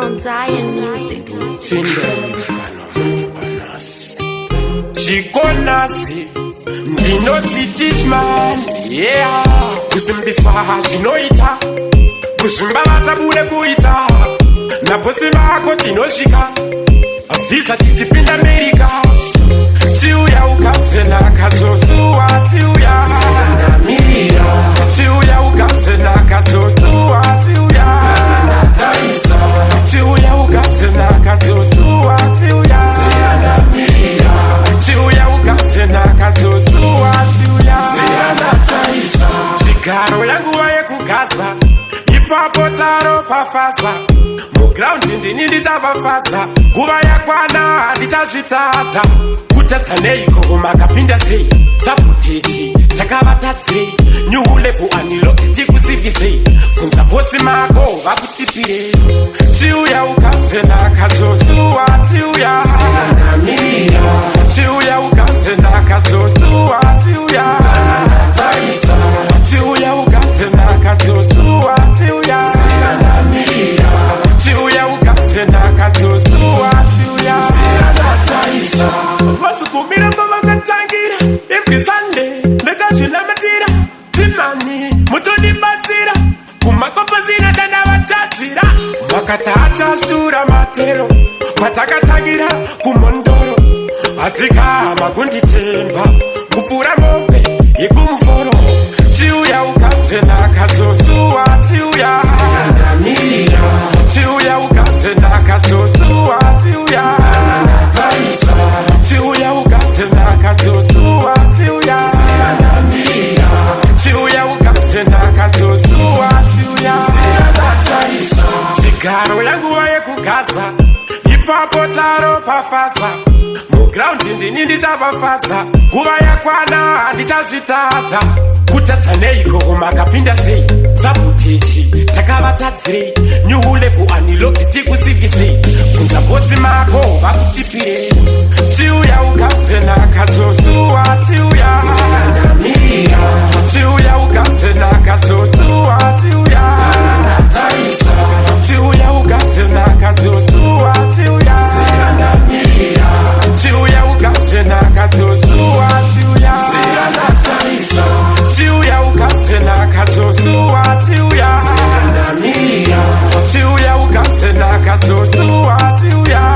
Mount Zion Music. Chikonasi, ndinoti man, yeah. Kusimbiswa zvinoita, kuzvimbaladza bude kuita. Naposi vako tinoshika, visa tichipinda America. Chiuya ukatena kazosuwa, chiuya mirira. Chiuya ukatena kazosuwa, chiuya taisa. Chiuya ukatena kazosuwa, chiuya mirira. Chiuya ukatena kazosuwa, chiuya taisa. Chigaro yangu waye kugaza, ipapo taro pafadza. Muground ndini ndichavafadza, nguva yakwana ndichazvitadza. Kutatsa neiko kumakapinda sei, sabutichi takavatadzei. New level unlocked tikusivise, funza bosi mako vakutipire. Chiuya ukatena kazosuwa, chiuya mirira. Chiuya ukatena kazosuwa, chiuya taisa. Chiuya ukatena kazosuwa, chiuya mirira. Chiuya ukatena kazosuwa, chiuya taisa. Vasukumira pavakatangira every Sunday ndakazvinamatira. Timani mutonibatsira kumakopozina tandavatatsira. Makatachasura matero patakatangira kumondoro. Asika makunditemba kupfura mombe yekumuforo. Chiuya ukatena kazosuwa, chiuya mirira. Chiuya ukatena kazosuwa, chiuya taisa. Chiuya ukatena kazosuwa, chiuya mirira. Chiuya ukatena kazosuwa, chiuya taisa. Chigaro yangu waye kugaza, ipapo taro pafadza. Muground ndini ndichavafadza, nguva yakwana ndichazvitadza. Kutatsa neiko kumakapinda sei, sabutichi takavatadzei. New level unlocked tikusivise, funza bosi mako vakutipire. Chiuya ukatena kazosuwa, chiuya mirira. Chiuya ukatena kazosuwa, chiuya taisa. Chiuya ukatena kazosuwa, chiuya mirira. Chiuya ukatena kazosuwa, chiuya taisa. Chiuya ukatena kazosuwa, chiuya mirira. Chiuya ukatena kazosuwa, chiuya